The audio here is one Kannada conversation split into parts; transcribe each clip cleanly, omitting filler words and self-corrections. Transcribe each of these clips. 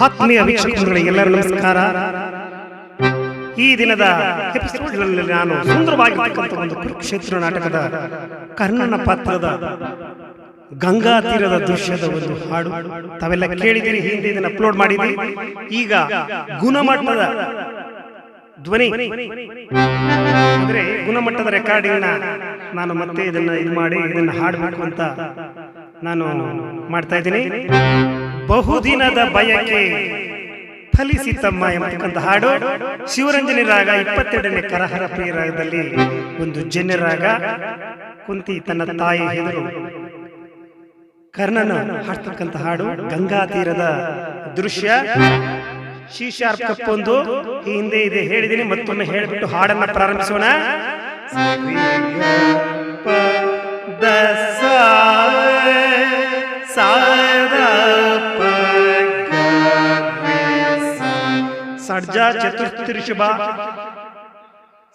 ಆತ್ಮೀಯ ವೀಕ್ಷಕರಿಗೆ ಎಲ್ಲರೂ ನಮಸ್ಕಾರ. ಈ ದಿನದ ಎಪಿಸೋಡ್ನಲ್ಲಿ ನಾನು ಸುಂದರವಾಗಿರ್ತಕ್ಕಂಥ ಒಂದು ಕುರುಕ್ಷೇತ್ರ ನಾಟಕದ ಕರ್ಣನ ಪಾತ್ರದ ಗಂಗಾ ತೀರದ ದೃಶ್ಯದ ಒಂದು ಹಾಡು ತಾವೆಲ್ಲ ಕೇಳಿದಿರಿ. ಹಿಂದೆ ಇದನ್ನು ಅಪ್ಲೋಡ್ ಮಾಡಿದ್ರಿ. ಈಗ ಗುಣಮಟ್ಟದ ಧ್ವನಿ ಅಂದ್ರೆ ಗುಣಮಟ್ಟದ ರೆಕಾರ್ಡಿಂಗ್ ನಾನು ಮತ್ತೆ ಇದನ್ನ ಹಾಡಬೇಕು ಅಂತ ನಾನು ಮಾಡ್ತಾ ಇದ್ದೀನಿ. ಬಹುದಿನದ ಬಯಕೆ ಫಲಿಸಿತಮ್ಮ ಎಂಬತಕ್ಕಂಥ ಹಾಡು ಶಿವರಂಜನಿ ರಾಗ 22ನೇ ಕರಹರ ಪ್ರಿಯ ರಾಗದಲ್ಲಿ ಒಂದು ಜನ್ಯ ರಾಗ. ಕುಂತಿ ತನ್ನ ತಾಯಿ ಹೆದರು ಕರ್ಣನ ಹಾಡ್ತಕ್ಕಂಥ ಹಾಡು ಗಂಗಾ ತೀರದ ದೃಶ್ಯ. ಶೀಶಾರ್ಪ್ ಕಪ್ಪೊಂದು ಈ ಹಿಂದೆ ಇದೆ ಹೇಳಿದ್ದೀನಿ, ಮತ್ತೊಮ್ಮೆ ಹೇಳಿಬಿಟ್ಟು ಹಾಡನ್ನ ಪ್ರಾರಂಭಿಸೋಣ. ಷಡ್ಜ ಚತುರ್ಥಿಋಷಭ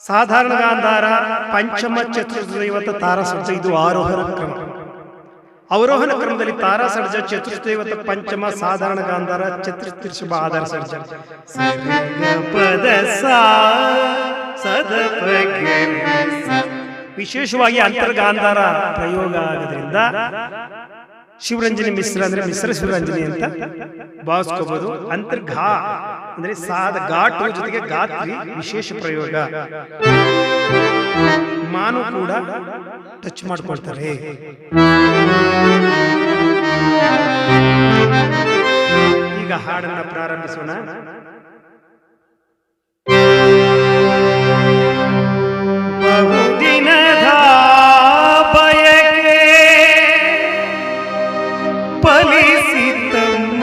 ಸಾಧಾರಣ ಗಾಂಧಾರ ಪಂಚಮ ಚತುರ್ದೈವತ ತಾರ ಷಡ್ಜ. ಇದು ಆರೋಹಣ ಕ್ರಮ. ಅವರೋಹಣ ಕ್ರಮದಲ್ಲಿ ತಾರಾ ಷಡ್ಜ, ಚತುರ್ದೈವತ ಪಂಚಮ, ಸಾಧಾರಣ ಗಾಂಧಾರ, ಚತುರ್ಥಿಋಷಭ, ಆಧಾರ ಷಡ್ಜ. ವಿಶೇಷವಾಗಿ ಅಂತರ್ಗಾಂಧಾರ ಪ್ರಯೋಗ ಆಗೋದ್ರಿಂದ ಶಿವರಂಜನಿ ಮಿಶ್ರ ಅಂದ್ರೆ ಮಿಶ್ರ ಶಿವರಂಜನಿ ಅಂತ ಭಾವಿಸ್ಕೋಬಹುದು. ಅಂತರ್ಘಾ ಅಂದ್ರೆ ಸಾದ ಘಾಟು ಜೊತೆಗೆ ಗಾತ್ರಿ ವಿಶೇಷ ಪ್ರಯೋಗ. ಮಾನು ಕೂಡ ಟಚ್ ಮಾಡ್ಕೊಳ್ತಾರೆ. ಈಗ ಹಾಡನ್ನ ಪ್ರಾರಂಭಿಸೋಣ. ಬಹುದಿನದ ಬಯಕೆ ಫಲಿಸಿತಮ್ಮ,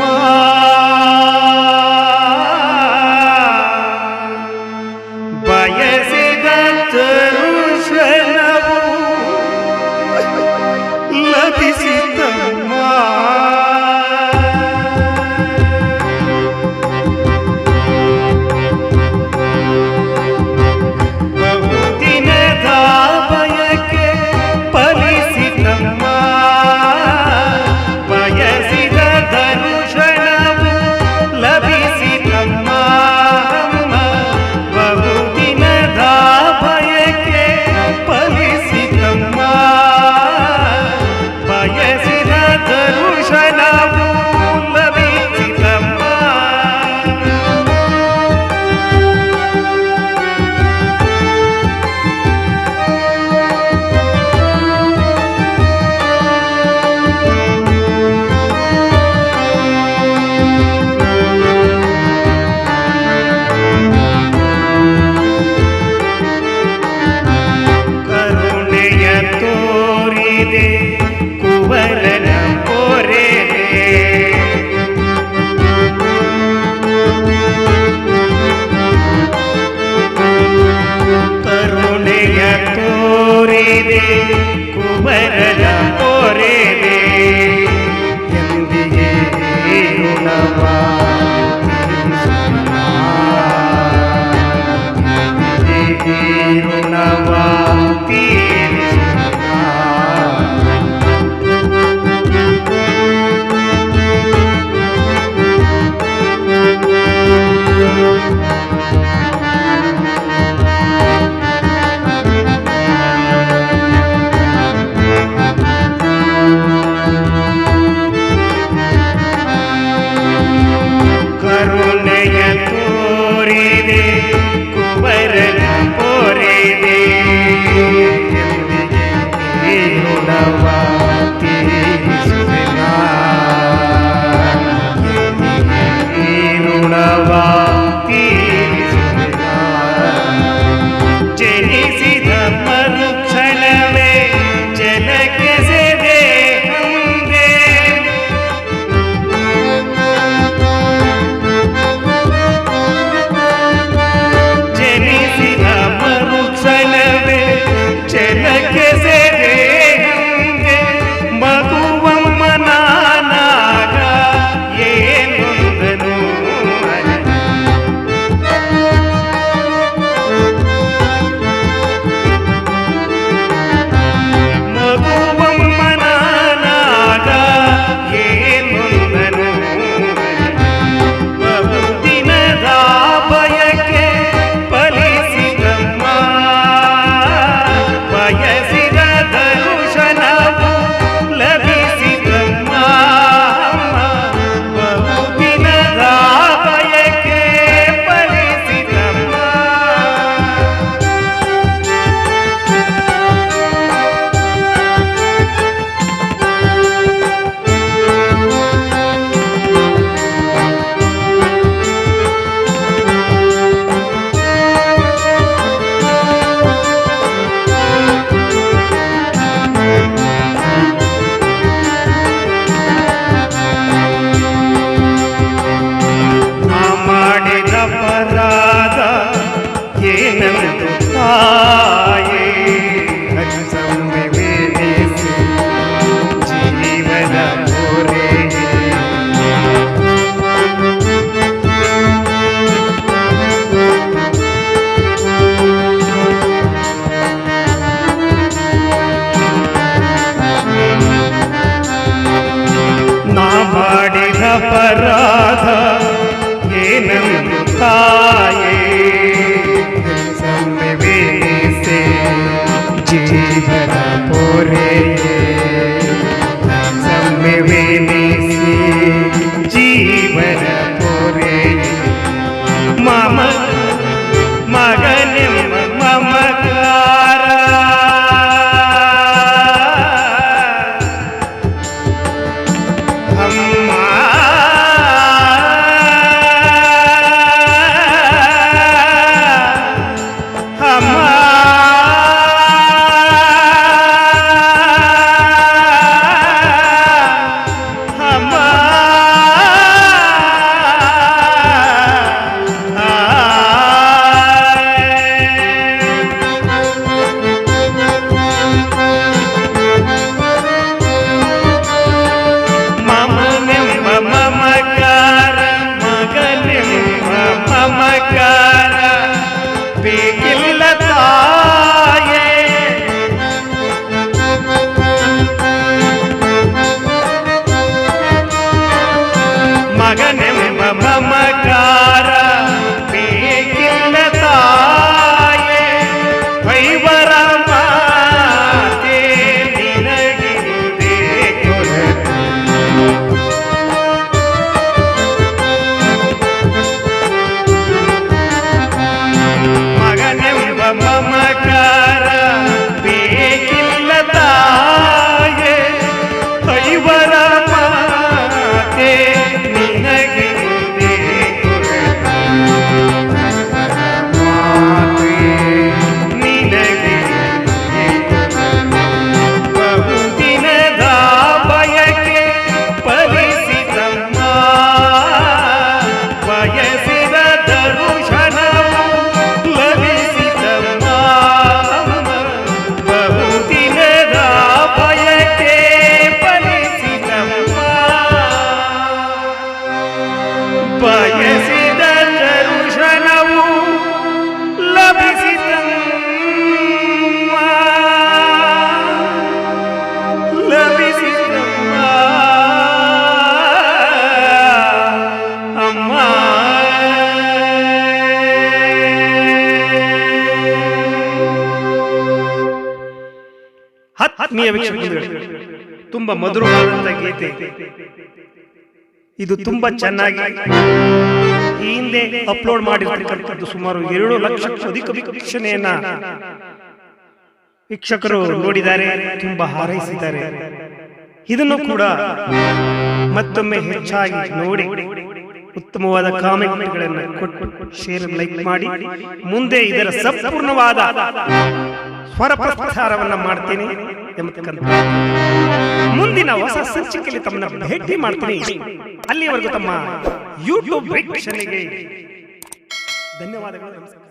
ಬಯಸಿದ ತರುಷನವು ಲಭಿಸಿತಮ್ಮ. ತಾಯೇ ಸಂವೇದಿಸಿ ಜೀವನ ಪೂರೈಸಿ ನಾ ಮಾಡಿದ ಅಪರಾಧ ಏನೆಂದು ತಾಯೇ ಸಂವೇದಿಸಿ ಜೀವನ ಪೂರೈಸಿ ಸಂವೇದಿಸಿ ಜೀವನ ಪೂರೈಸಿ ಮಮ ಮಗನೆಂಬ ಮಮಕಾರ ಅಮ್ಮ ಅಮ್ಮ ಅಮ್ಮ ಮಮನೆಂಬ ಮಮಕಾರ ಮಗನೆಂಬ ಮಮಕಾರ ಬೇಕಿಲ್ಲ ತಾಯೇ ಮಗನೆಂಬ ಮಮಕಾರ ಬೇಕಿಲ್ಲ ತಾಯೇ ಐವರ ಮಾತೆ ನಿನಗಿರುವುದೇ ಕೊರತೆ ಮಗನೆಂಬ ಮಮಕಾರ ಬೇಕಿಲ್ಲ ತಾಯೇ ಐವರ ಮಾತೆ ನಿನಗಿರುವುದೇ ಕೊರತೆ ಮಾತೆ ನಿನಗಿರುವುದೇ ಕೊರತೆ ಬಹುದಿನದ ಬಯಕೆ ಫಲಿಸಿತಮ್ಮ ಬಯಸಿದ ದರುಶನವು ಲಭಿಸಿತಮ್ಮ ಬಹುದಿನದ ಬಯಕೆ ಫಲಿಸಿತಮ್ಮ ಬಯಸಿದ ದರುಶನವು ಲಭಿಸಿತಮ್ಮ ಲಭಿಸಿತಮ್ಮ ಅಮ್ಮ ಆತ್ಮೀಯ ವೀಕ್ಷಕರೇ, ತುಂಬಾ ಮಧುರವಾದಂತ ಗೀತೆ ಇದು. ತುಂಬಾ ಚೆನ್ನಾಗಿ ಈ ಹಿಂದೆ ಅಪ್ಲೋಡ್ ಮಾಡಿರ್ತಕ್ಕಂಥದ್ದು ಸುಮಾರು 2 ಲಕ್ಷಕ್ಕೂ ಅಧಿಕ ವೀಕ್ಷಣೆಯನ್ನ ವೀಕ್ಷಕರು ನೋಡಿದ್ದಾರೆ, ತುಂಬಾ ಹಾರೈಸಿದ್ದಾರೆ. ಇದನ್ನು ಕೂಡ ಮತ್ತೊಮ್ಮೆ ಹೆಚ್ಚಾಗಿ ನೋಡಿ ಉತ್ತಮವಾದ ಕಾಮೆಂಟ್ಗಳನ್ನು ಕೊಟ್ಟು ಶೇರ್ ಲೈಕ್ ಮಾಡಿ ಮುಂದೆ ಇದರ ಸಂಪೂರ್ಣವಾದ ಸ್ವರ ಪ್ರಸಾರವನ್ನ ಮಾಡ್ತೀನಿ ಎಂಬತಕ್ಕಂಥ ಮುಂದಿನ ಹೊಸ ಸಂಚಿಕೆಯಲ್ಲಿ ತಮ್ಮನ್ನ ಭೇಟಿ ಮಾಡ್ತೀನಿ. ಅಲ್ಲಿವರೆಗೂ ತಮ್ಮ ಯೂಟ್ಯೂಬ್ ವೀಕ್ಷಣೆಗೆ ಧನ್ಯವಾದಗಳು.